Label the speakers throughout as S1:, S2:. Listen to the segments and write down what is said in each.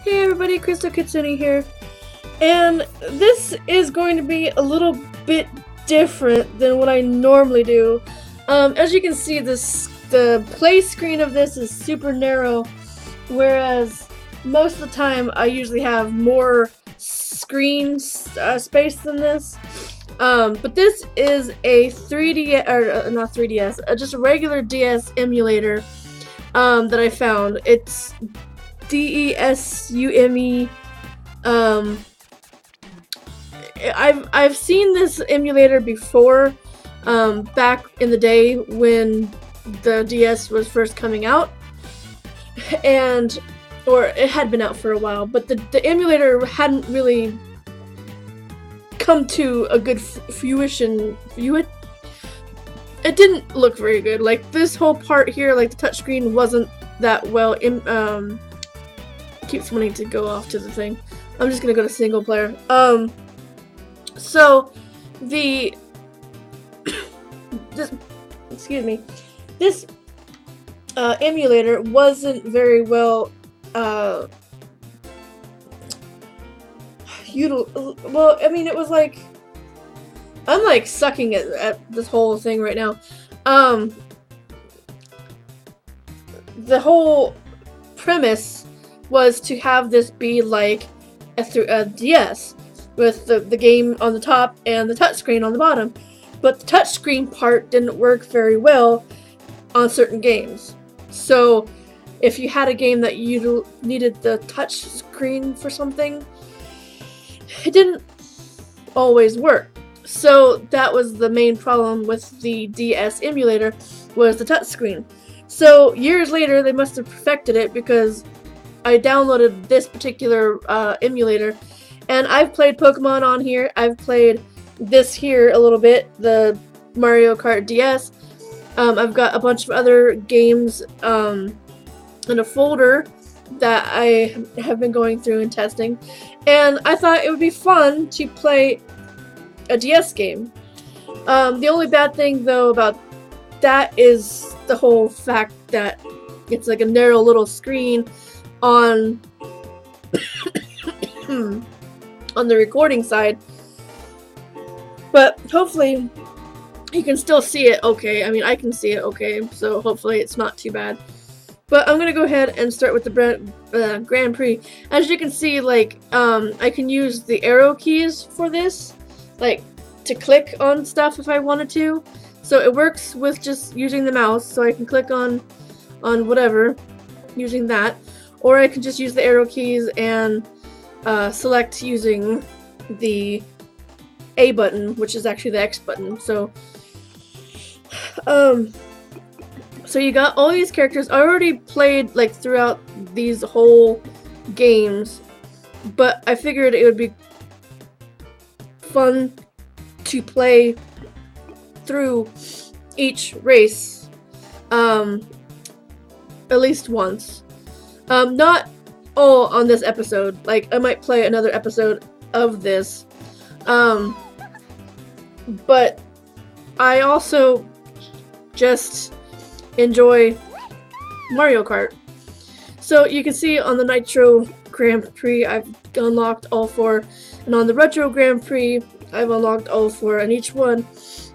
S1: Hey everybody, Crystal Kitsune here, and this is going to be a little bit different than what I normally do. As you can see, the play screen of this is super narrow, whereas most of the time I usually have more screen space than this. But this is a 3D or not 3DS, just a regular DS emulator that I found. It's DESUME. I've seen this emulator before, back in the day when the DS was first coming out, or it had been out for a while, but the emulator hadn't really come to a good fruition. It didn't look very good. Like this whole part here, like the touchscreen wasn't that well. Keeps wanting to go off to the thing. I'm just gonna go to single player. So the excuse me, this emulator wasn't very well well, I mean, it was like, I'm like sucking at this whole thing right now. The whole premise was to have this be like a DS with the game on the top and the touchscreen on the bottom, but the touchscreen part didn't work very well on certain games. So if you had a game that you needed the touchscreen for something, it didn't always work. So that was the main problem with the DS emulator, was the touchscreen. So years later they must have perfected it, because I downloaded this particular emulator, and I've played Pokemon on here. I've played this here a little bit, the Mario Kart DS. I've got a bunch of other games in a folder that I have been going through and testing, and I thought it would be fun to play a DS game. The only bad thing though about that is the whole fact that it's like a narrow little screen on on the recording side, but hopefully you can still see it okay. I mean, I can see it okay, so hopefully it's not too bad. But I'm gonna go ahead and start with the Grand Prix. As you can see, like, I can use the arrow keys for this, like, to click on stuff if I wanted to. So it works with just using the mouse, so I can click on whatever using that, or I can just use the arrow keys and select using the A button, which is actually the X button. So so you got all these characters. I already played like throughout these whole games, but I figured it would be fun to play through each race at least once. Not all on this episode. Like, I might play another episode of this, but I also just enjoy Mario Kart. So you can see on the Nitro Grand Prix I've unlocked all 4, and on the Retro Grand Prix I've unlocked all 4, and each one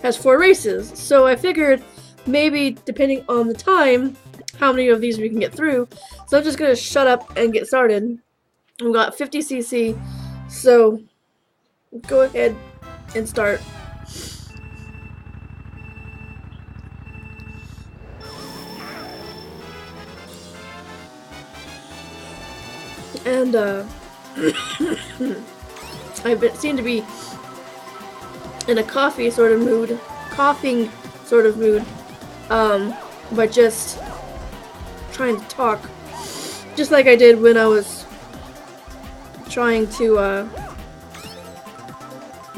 S1: has 4 races. So I figured maybe, depending on the time, how many of these we can get through. So I'm just gonna shut up and get started. We've got 50cc, so go ahead and start. And I seem to be in a coughing sort of mood, by just trying to talk, just like I did when I was trying to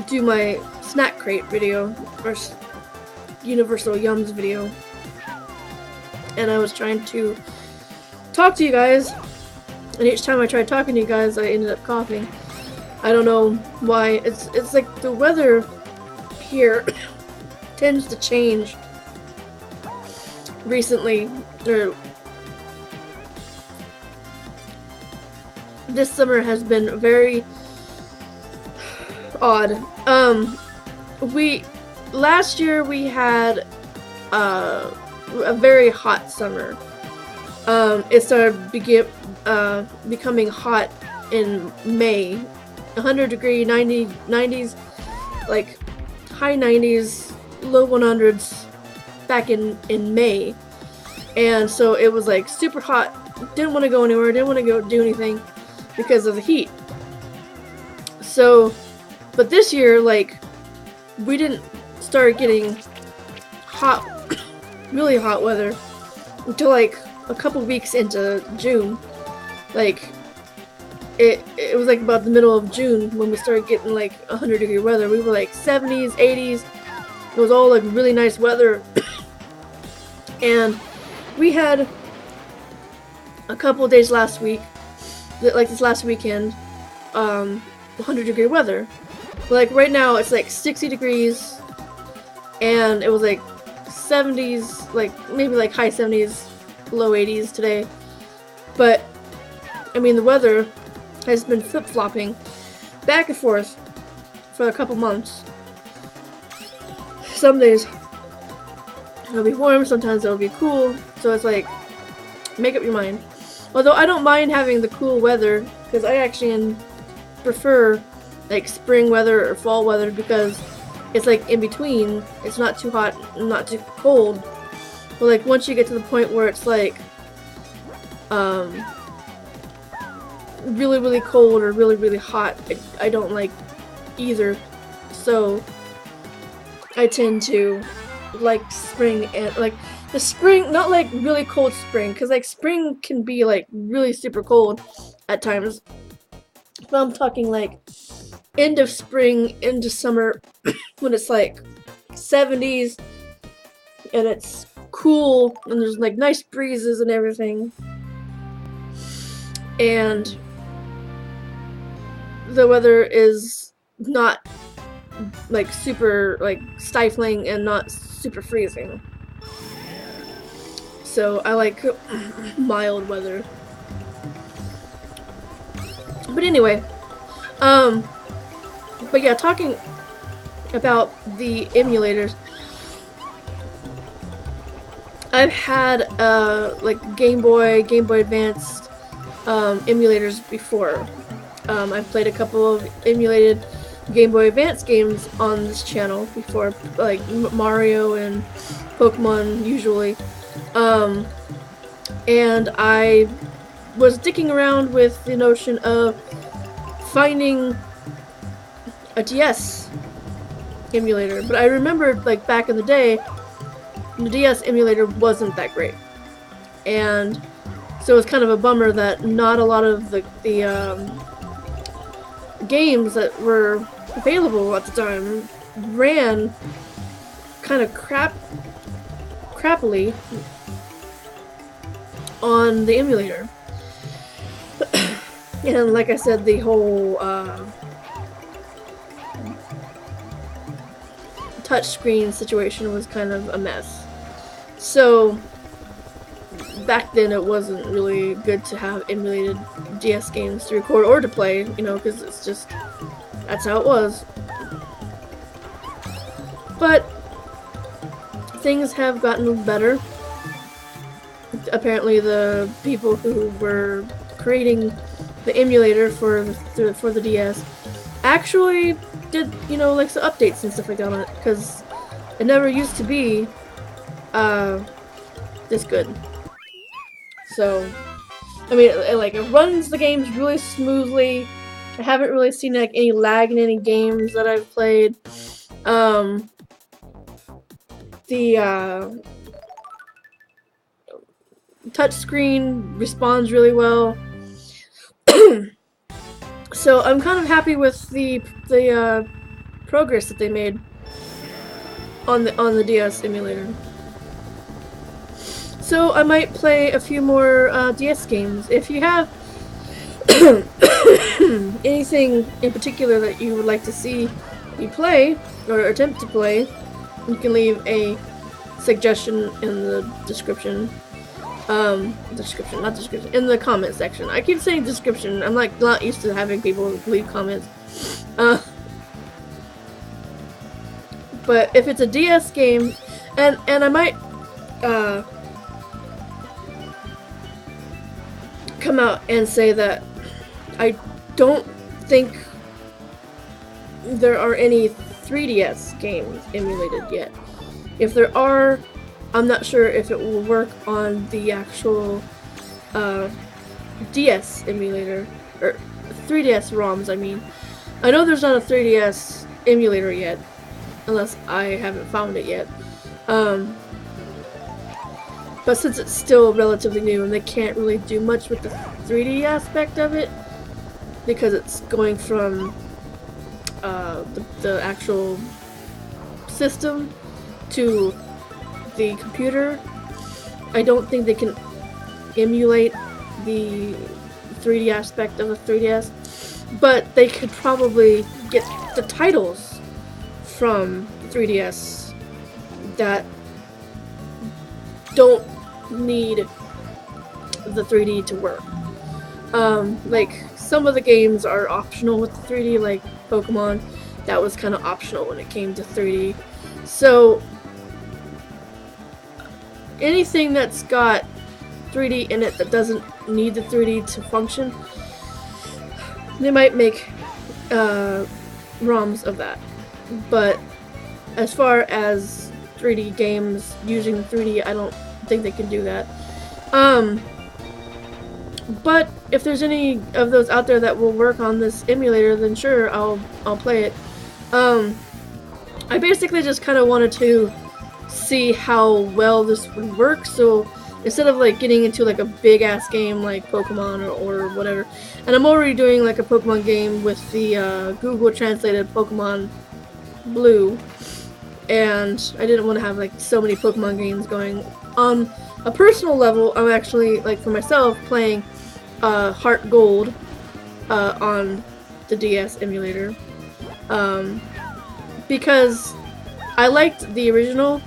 S1: do my snack crate video, or Universal Yums video, and I was trying to talk to you guys, and each time I tried talking to you guys I ended up coughing. I don't know why. It's like the weather here tends to change recently, or this summer has been very odd. Last year we had a very hot summer. It started becoming hot in May. 100-degree, 90s, like high 90s, low 100s back in May. And so it was like super hot. Didn't want to go anywhere, didn't want to go do anything because of the heat. So, but this year, like, we didn't start getting hot, really hot weather until like a couple weeks into June. Like, it was like about the middle of June when we started getting like 100-degree weather. We were like 70s, 80s. It was all like really nice weather. And we had a couple of days last week, like this last weekend, 100-degree weather. Like right now it's like 60 degrees, and it was like 70s, like maybe like high 70s, low 80s today. But I mean, the weather has been flip-flopping back and forth for a couple months. Some days it'll be warm, sometimes it'll be cool, so it's like, make up your mind. Although I don't mind having the cool weather, because I actually prefer like spring weather or fall weather, because it's like in between. It's not too hot and not too cold. But like once you get to the point where it's like really, really cold or really, really hot, I don't like either. So I tend to like spring, and like the spring, not like really cold spring, because like spring can be like really super cold at times. But I'm talking like end of spring into summer when it's like 70s and it's cool and there's like nice breezes and everything, and the weather is not like super like stifling and not super freezing. So I like mild weather. But anyway, but yeah, talking about the emulators, I've had like Game Boy Advance emulators before. I've played a couple of emulated Game Boy Advance games on this channel before, like Mario and Pokemon usually. And I was dicking around with the notion of finding a DS emulator, but I remembered like back in the day, the DS emulator wasn't that great, and so it's kind of a bummer that not a lot of the games that were available at the time ran kind of crappily on the emulator. And like I said, the whole touchscreen situation was kind of a mess. So back then it wasn't really good to have emulated DS games to record or to play, you know, because it's just, that's how it was. But things have gotten better. Apparently the people who were creating the emulator for the DS actually did, you know, like some updates and stuff like that on it, because it never used to be this good. So I mean, it runs the games really smoothly. I haven't really seen like any lag in any games that I've played. The touchscreen responds really well. So I'm kind of happy with the progress that they made on the DS emulator. So I might play a few more DS games. If you have anything in particular that you would like to see me play or attempt to play, you can leave a suggestion in the description. Description, not description, in the comment section. I keep saying description. I'm like not used to having people leave comments. But if it's a DS game, and I might come out and say that I don't think there are any 3DS games emulated yet. If there are, I'm not sure if it will work on the actual DS emulator, or 3DS ROMs, I mean. I know there's not a 3DS emulator yet, unless I haven't found it yet. But since it's still relatively new and they can't really do much with the 3D aspect of it, because it's going from the actual system to the computer, I don't think they can emulate the 3D aspect of the 3DS, but they could probably get the titles from 3DS that don't need the 3D to work. Like, some of the games are optional with the 3D, like Pokemon. That was kind of optional when it came to 3D. So, anything that's got 3D in it that doesn't need the 3D to function, they might make ROMs of that. But as far as 3D games using 3D, I don't think they can do that. But if there's any of those out there that will work on this emulator, then sure, I'll play it. I basically just kind of wanted to see how well this would work, so instead of like getting into like a big ass game like Pokemon or whatever, and I'm already doing like a Pokemon game with the Google translated Pokemon Blue, and I didn't want to have like so many Pokemon games going. On a personal level, I'm actually, like for myself, playing Heart Gold on the DS emulator, because I liked the original.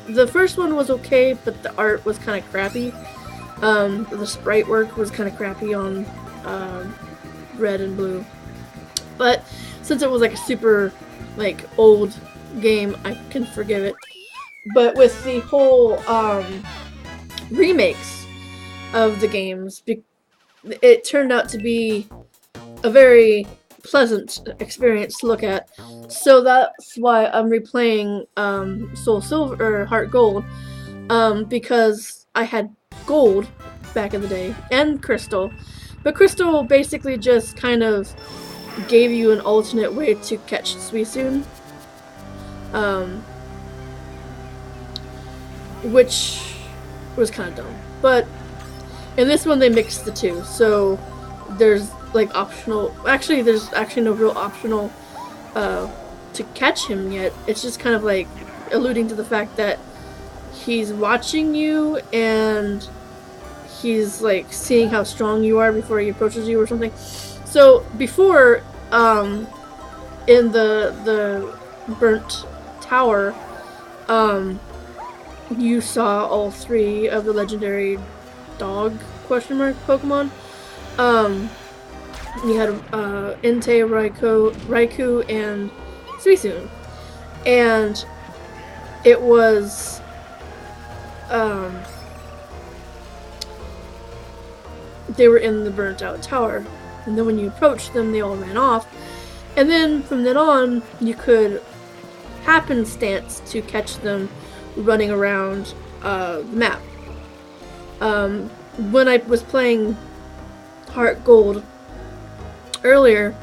S1: The first one was okay, but the art was kind of crappy. The sprite work was kind of crappy on Red and Blue. But since it was like a super like old game, I can forgive it. But with the whole remakes of the games, it turned out to be a very pleasant experience to look at. So that's why I'm replaying Soul Silver or Heart Gold, because I had Gold back in the day and Crystal, but Crystal basically just kind of gave you an alternate way to catch Suicune, which was kind of dumb. But in this one they mixed the two, so there's like optional, actually there's actually no real optional to catch him yet. It's just kind of like alluding to the fact that he's watching you and he's like seeing how strong you are before he approaches you or something. So before, in the burnt tower, you saw all three of the legendary dog Pokemon. You had Entei, Raikou, and Suicune. And it was they were in the burnt out tower. And then when you approached them, they all ran off. And then from then on, you could happenstance to catch them running around the map. When I was playing Heart Gold earlier,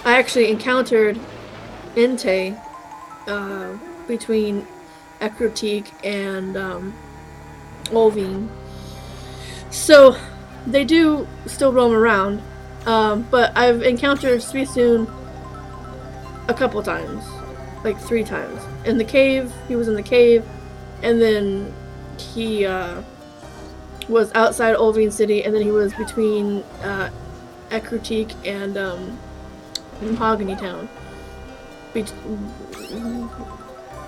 S1: I actually encountered Entei between Ecruteak and Olvine. So they do still roam around, but I've encountered Suicune a couple times, like 3 times. In the cave, he was in the cave, and then he was outside Olvine City, and then he was between Ecruteak and Mahogany Town.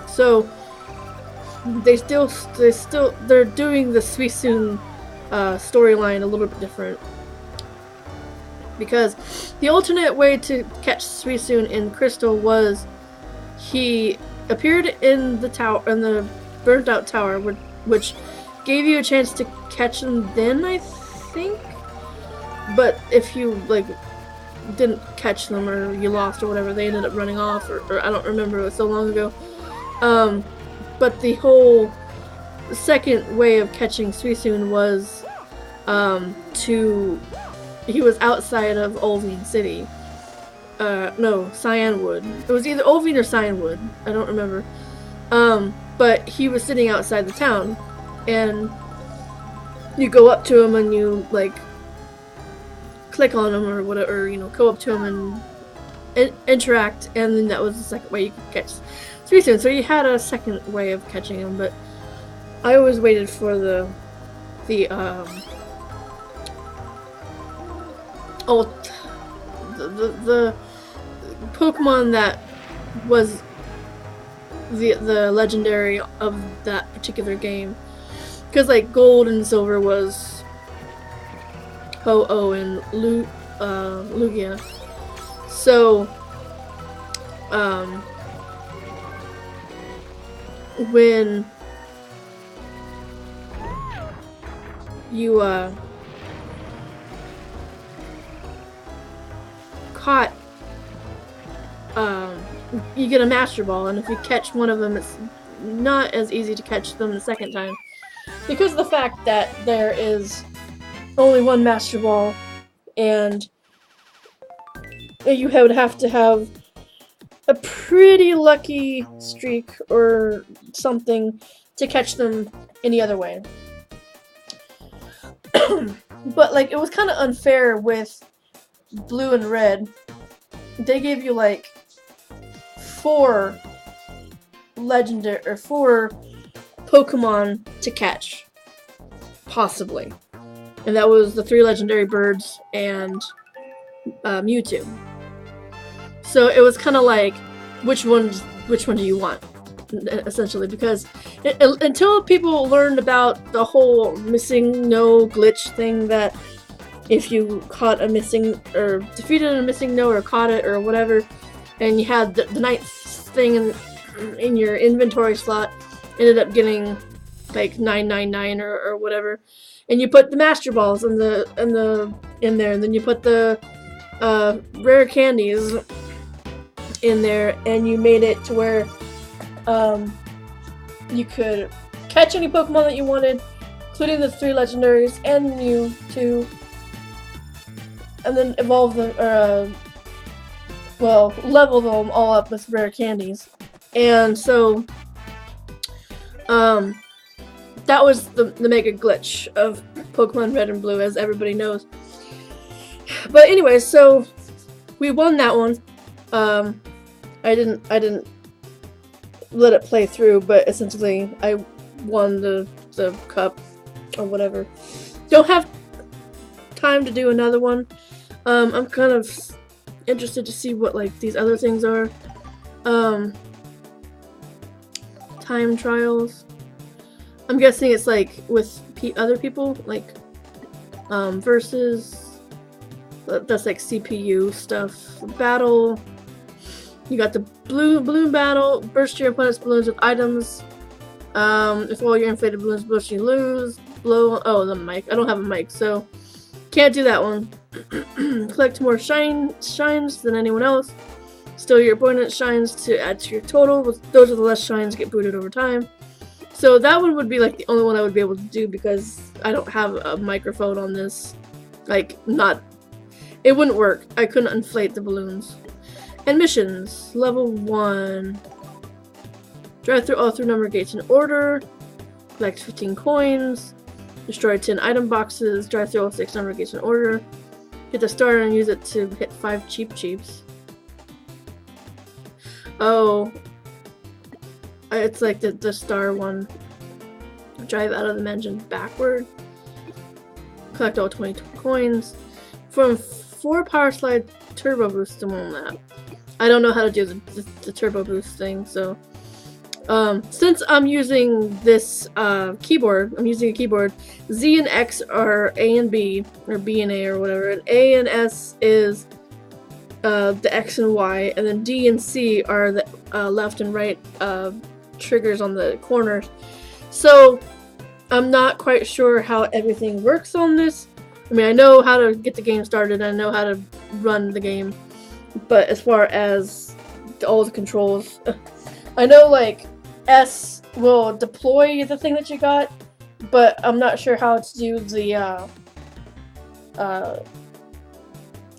S1: So they're doing the Suicune storyline a little bit different. Because the alternate way to catch Suicune in Crystal was he appeared in the tower, in the burnt out tower, which gave you a chance to catch him then, I think. But if you like didn't catch them or you lost or whatever, they ended up running off, or I don't remember, it was so long ago. But the whole second way of catching Suicune was he was outside of Ulvine City. No, Cyanwood. It was either Ulvine or Cyanwood. I don't remember. But he was sitting outside the town, and you go up to him and you like click on him or whatever, you know, go up to him and interact, and then that was the second way you could catch Suicune. So you had a second way of catching him, but I always waited for the Pokemon that was the legendary of that particular game, because like Gold and Silver was Ho-Oh and Lugia. So when you caught you get a Master Ball, and if you catch one of them, it's not as easy to catch them the second time because of the fact that there is only one Master Ball, and you would have to have a pretty lucky streak or something to catch them any other way. But like, it was kind of unfair with Blue and Red. They gave you like 4 legendary or 4 Pokemon to catch, possibly, and that was the 3 legendary birds and Mewtwo. So it was kind of like, which one do you want, essentially, because until people learned about the whole missing no glitch thing, that if you caught a missing or defeated a missing no or caught it or whatever, and you had the 9th thing in your inventory slot, ended up getting like 999 or whatever, and you put the Master Balls in there, and then you put the rare candies in there, and you made it to where you could catch any Pokemon that you wanted, including the 3 legendaries and Mewtwo, and then evolve them, or level them all up with rare candies. And so that was the mega glitch of Pokemon Red and Blue, as everybody knows. But anyway, so we won that one. I didn't let it play through, but essentially I won the cup or whatever. Don't have time to do another one. I'm kind of interested to see what like these other things are. Time trials. I'm guessing it's like with other people, like versus. That's like CPU stuff. Battle. You got the balloon battle. Burst your opponent's balloons with items. If all your inflated balloons burst, you lose. Oh, the mic. I don't have a mic, so can't do that one. Collect more shines than anyone else. Steal your opponent's shines to add to your total. Those are the less shines get booted over time. So that one would be like the only one I would be able to do because I don't have a microphone on this. Like, it wouldn't work. I couldn't inflate the balloons. And missions. Level 1. Drive through all 3 number gates in order. Collect 15 coins. Destroy 10 item boxes. Drive through all 6 number gates in order. Hit the starter and use it to hit 5 cheeps. Oh. It's like the star one. Drive out of the mansion backward. Collect all 20 coins. From 4 power slide turbo boost on that. I don't know how to do the turbo boost thing, so Since I'm using this keyboard, I'm using a keyboard. Z and X are A and B, or B and A or whatever, and A and S is the X and Y, and then D and C are the left and right triggers on the corners. So I'm not quite sure how everything works on this. I mean, I know how to get the game started, I know how to run the game, but as far as all the controls, I know like S will deploy the thing that you got, but I'm not sure how to do the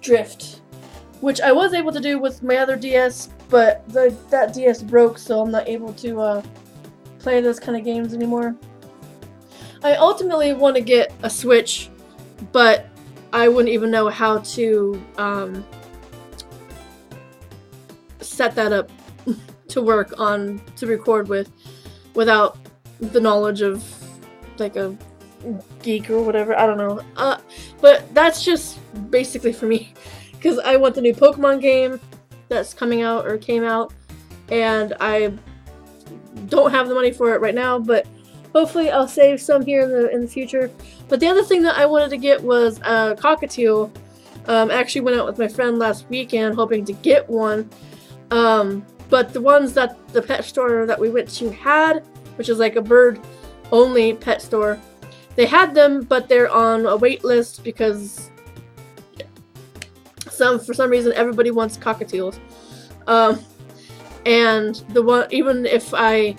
S1: drift, which I was able to do with my other DS, but that DS broke, so I'm not able to play those kind of games anymore. I ultimately want to get a Switch, but I wouldn't even know how to set that up to work on, to record with, without the knowledge of like a geek or whatever. I don't know. But that's just basically for me, because I want the new Pokemon game that's coming out or came out, and I don't have the money for it right now, but hopefully I'll save some here in the future. But the other thing that I wanted to get was a cockatiel. I actually went out with my friend last weekend hoping to get one. But the ones that the pet store that we went to had, which is like a bird-only pet store, they had them, but they're on a wait list because for some reason everybody wants cockatiels. And the one, even if I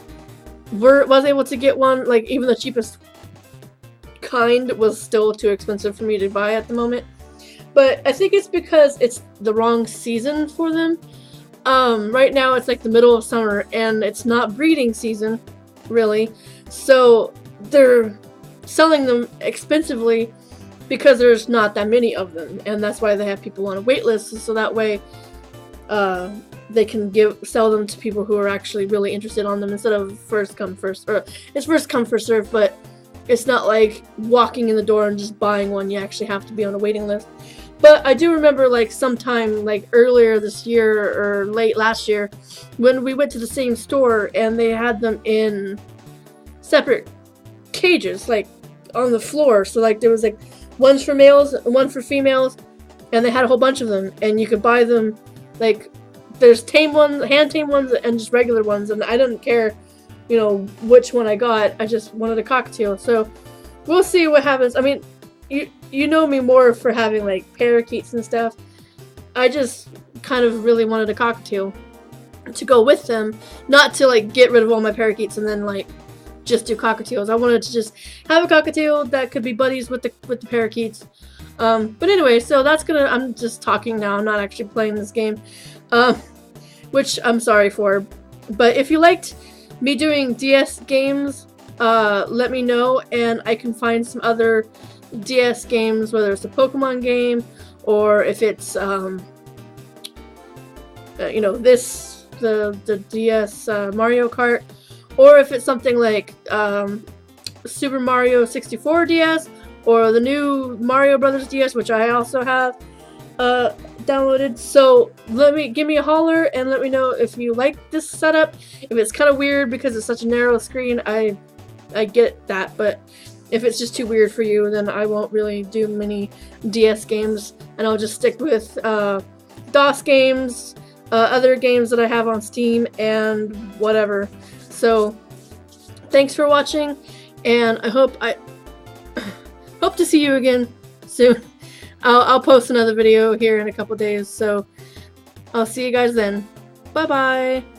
S1: was able to get one, like even the cheapest kind was still too expensive for me to buy at the moment. But I think it's because it's the wrong season for them. Right now it's like the middle of summer and it's not breeding season, really. So they're selling them expensively because there's not that many of them, and that's why they have people on a wait list, so that way they can sell them to people who are actually really interested on them instead of first come first, or it's first come first serve, but it's not like walking in the door and just buying one. You actually have to be on a waiting list. But I do remember like sometime like earlier this year or late last year when we went to the same store and they had them in separate cages, like on the floor. So like there was like one's for males and one for females, and they had a whole bunch of them, and you could buy them. Like there's tame ones, hand tame ones, and just regular ones, and I didn't care, you know, which one I got. I just wanted a cockatiel. So we'll see what happens. I mean, you know me more for having like parakeets and stuff. I just kind of really wanted a cockatiel to go with them, not to like get rid of all my parakeets and then like just do cockatiels. I wanted to just have a cockatiel that could be buddies with the parakeets. But anyway, so I'm just talking now, I'm not actually playing this game, which I'm sorry for. But if you liked me doing DS games, let me know, and I can find some other DS games, whether it's a Pokemon game or if it's you know, the DS Mario Kart, or if it's something like Super Mario 64 DS or the new Mario Brothers DS, which I also have downloaded. So give me a holler and let me know if you like this setup. If it's kind of weird because it's such a narrow screen, I get that, but if it's just too weird for you, then I won't really do many DS games, and I'll just stick with DOS games, other games that I have on Steam, and whatever. So, thanks for watching, and I hope to see you again soon. I'll post another video here in a couple days, so I'll see you guys then. Bye-bye!